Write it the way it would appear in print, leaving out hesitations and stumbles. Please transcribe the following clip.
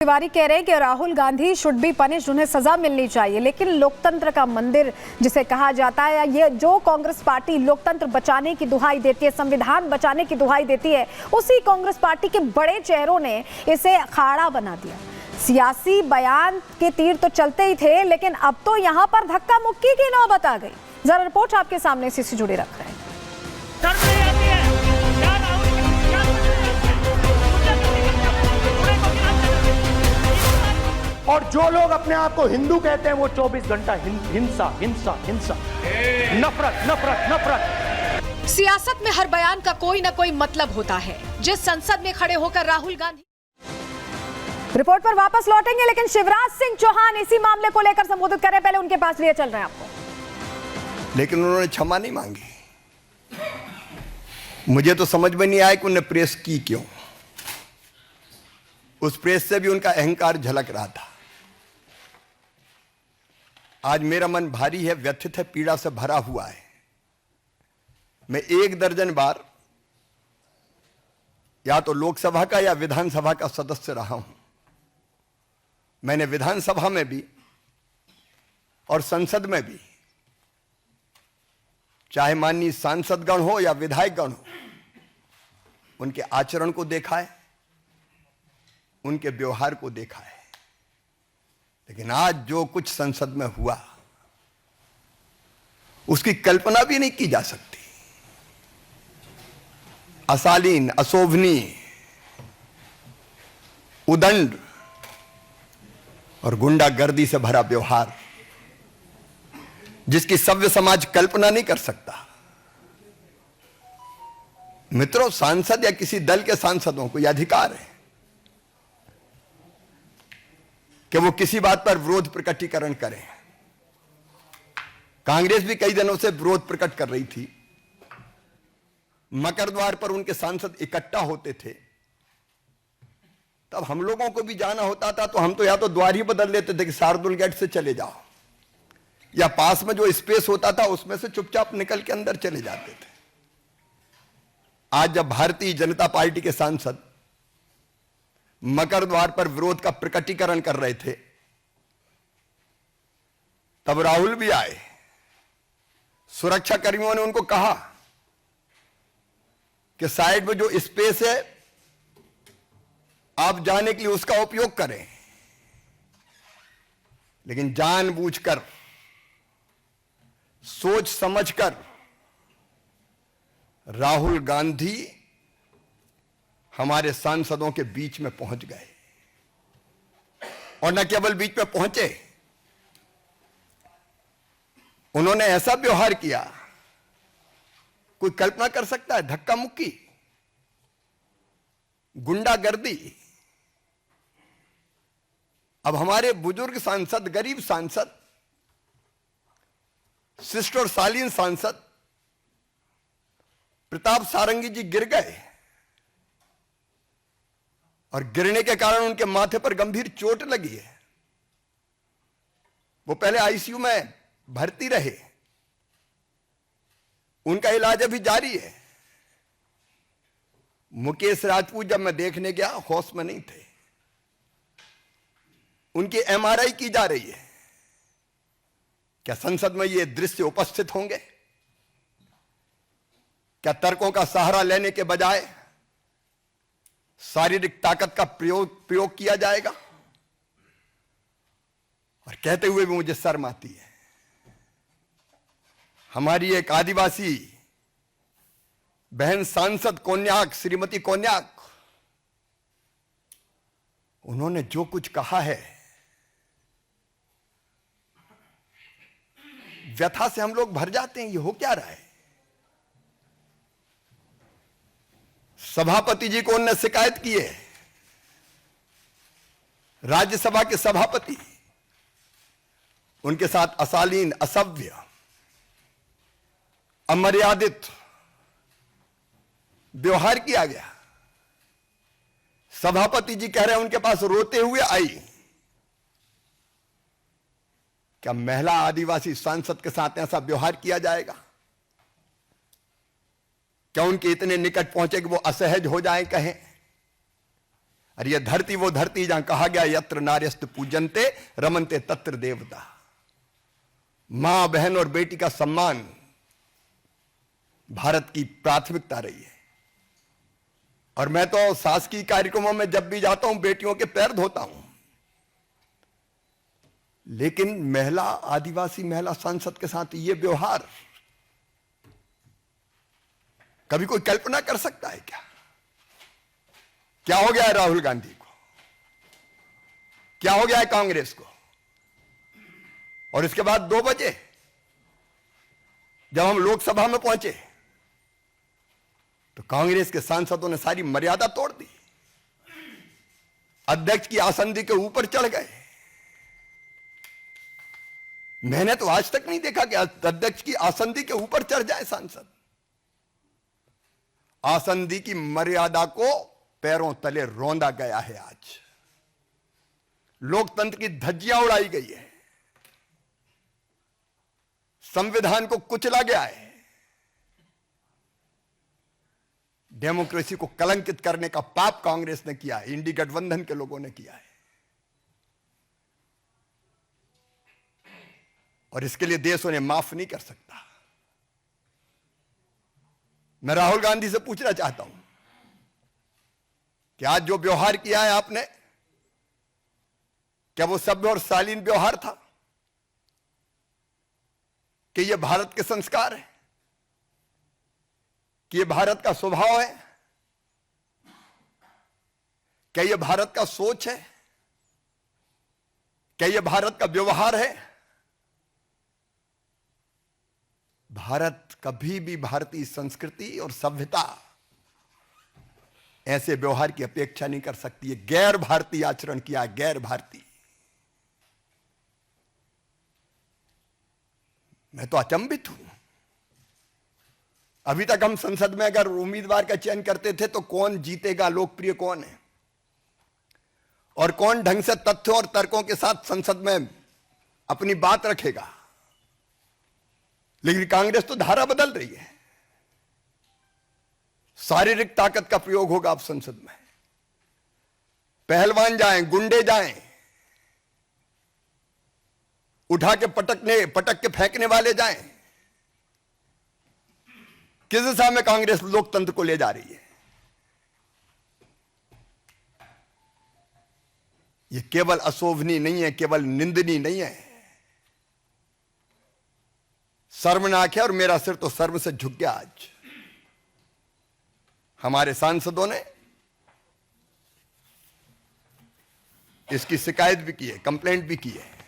तिवारी कह रहे हैं कि Rahul Gandhi should be punished, उन्हें सजा मिलनी चाहिए, लेकिन लोकतंत्र का मंदिर जिसे कहा जाता है, ये जो कांग्रेस पार्टी लोकतंत्र बचाने की दुहाई देती है, संविधान बचाने की दुहाई देती है, उसी कांग्रेस पार्टी के बड़े चेहरों ने इसे अखाड़ा बना दिया। सियासी बयान के तीर तो चलते ही थे, लेकिन अब तो यहां पर धक्का मुक्की की नौबत आ गई। जरा रिपोर्ट आपके सामने इसी से जुड़े रख रहे हैं। और जो लोग अपने आप को हिंदू कहते हैं वो 24 घंटा हिंसा हिंसा हिंसा, नफरत नफरत नफरत। सियासत में हर बयान का कोई ना कोई मतलब होता है। जिस संसद में खड़े होकर राहुल गांधी रिपोर्ट पर वापस लौटेंगे, लेकिन शिवराज सिंह चौहान इसी मामले को लेकर संबोधित कर रहे हैं। पहले उनके पास लिए चल रहे हैं आपको। लेकिन उन्होंने क्षमा नहीं मांगी। मुझे तो समझ में नहीं आया कि उन्हें प्रेस की क्यों। उस प्रेस से भी उनका अहंकार झलक रहा था। आज मेरा मन भारी है, व्यथित है, पीड़ा से भरा हुआ है। मैं 1 दर्जन बार या तो लोकसभा का या विधानसभा का सदस्य रहा हूं। मैंने विधानसभा में भी और संसद में भी, चाहे माननीय सांसदगण हो या विधायकगण हो, उनके आचरण को देखा है, उनके व्यवहार को देखा है। लेकिन आज जो कुछ संसद में हुआ, उसकी कल्पना भी नहीं की जा सकती। अशालीन, अशोभनीय, उदंड और गुंडागर्दी से भरा व्यवहार, जिसकी सभ्य समाज कल्पना नहीं कर सकता। मित्रों, सांसद या किसी दल के सांसदों को यह अधिकार है कि वो किसी बात पर विरोध प्रकटीकरण करें। कांग्रेस भी कई दिनों से विरोध प्रकट कर रही थी। मकर द्वार पर उनके सांसद इकट्ठा होते थे, तब हम लोगों को भी जाना होता था, तो हम तो या तो द्वार ही बदल लेते थे कि शार्दुल गेट से चले जाओ, या पास में जो स्पेस होता था उसमें से चुपचाप निकल के अंदर चले जाते थे। आज जब भारतीय जनता पार्टी के सांसद मकर द्वार पर विरोध का प्रकटीकरण कर रहे थे, तब राहुल भी आए। सुरक्षा कर्मियों ने उनको कहा कि साइड में जो स्पेस है आप जाने के लिए उसका उपयोग करें। लेकिन जानबूझकर, सोच समझकर राहुल गांधी हमारे सांसदों के बीच में पहुंच गए। और न केवल बीच में पहुंचे, उन्होंने ऐसा व्यवहार किया, कोई कल्पना कर सकता है? धक्का मुक्की, गुंडागर्दी। अब हमारे बुजुर्ग सांसद, गरीब सांसद, शिष्ट और शालीन सांसद प्रताप सारंगी जी गिर गए, और गिरने के कारण उनके माथे पर गंभीर चोट लगी है। वो पहले आईसीयू में भर्ती रहे, उनका इलाज अभी जारी है। मुकेश राजपूत जब मैं देखने गया, होश में नहीं थे। उनकी एमआरआई की जा रही है। क्या संसद में ये दृश्य उपस्थित होंगे? क्या तर्कों का सहारा लेने के बजाय शारीरिक ताकत का प्रयोग किया जाएगा? और कहते हुए भी मुझे शर्म आती है। हमारी एक आदिवासी बहन सांसद कोन्याक, श्रीमती कोन्याक, उन्होंने जो कुछ कहा है, व्यथा से हम लोग भर जाते हैं। ये हो क्या रहा है? सभापति जी को उन्होंने शिकायत की है। राज्यसभा के सभापति, उनके साथ अशालीन, असभ्य, अमर्यादित व्यवहार किया गया। सभापति जी कह रहे हैं उनके पास रोते हुए आई। क्या महिला आदिवासी सांसद के साथ ऐसा व्यवहार किया जाएगा? क्या उनके इतने निकट पहुंचे कि वो असहज हो जाएं, कहें अरे ये धरती वो धरती जहां कहा गया यत्र नार्यस्त पूजनते रमनते तत्र देवता। मां बहन और बेटी का सम्मान भारत की प्राथमिकता रही है। और मैं तो शासकीय कार्यक्रमों में जब भी जाता हूं बेटियों के पैर धोता हूं, लेकिन महिला, आदिवासी महिला सांसद के साथ ये व्यवहार कभी कोई कल्पना कर सकता है क्या? क्या हो गया है राहुल गांधी को? क्या हो गया है कांग्रेस को? और इसके बाद 2 बजे जब हम लोकसभा में पहुंचे तो कांग्रेस के सांसदों ने सारी मर्यादा तोड़ दी, अध्यक्ष की आसंदी के ऊपर चढ़ गए। मैंने तो आज तक नहीं देखा कि अध्यक्ष की आसंदी के ऊपर चढ़ जाए सांसद। आसंदी की मर्यादा को पैरों तले रौंदा गया है। आज लोकतंत्र की धज्जियां उड़ाई गई है, संविधान को कुचला गया है, डेमोक्रेसी को कलंकित करने का पाप कांग्रेस ने किया है, इंडी गठबंधन के लोगों ने किया है। और इसके लिए देश उन्हें माफ नहीं कर सकता। मैं राहुल गांधी से पूछना चाहता हूं कि आज जो व्यवहार किया है आपने, क्या वो सभ्य और शालीन व्यवहार था? कि ये भारत के संस्कार है? कि ये भारत का स्वभाव है? क्या ये भारत का सोच है? क्या ये भारत का व्यवहार है? भारत कभी भी भारतीय संस्कृति और सभ्यता ऐसे व्यवहार की अपेक्षा नहीं कर सकती है। गैर भारतीय आचरण किया, गैर भारतीय। मैं तो अचंभित हूं। अभी तक हम संसद में अगर उम्मीदवार का चयन करते थे तो कौन जीतेगा, लोकप्रिय कौन है और कौन ढंग से तथ्यों और तर्कों के साथ संसद में अपनी बात रखेगा। लेकिन कांग्रेस तो धारा बदल रही है। शारीरिक ताकत का प्रयोग होगा अब संसद में। पहलवान जाएं, गुंडे जाएं, उठा के पटक के फेंकने वाले जाएं। किस दिशा में कांग्रेस लोकतंत्र को ले जा रही है? यह केवल अशोभनीय नहीं है, केवल निंदनीय नहीं है, शर्मनाक है। और मेरा सिर तो शर्म से झुक गया। आज हमारे सांसदों ने इसकी शिकायत भी की है, कंप्लेंट भी की है।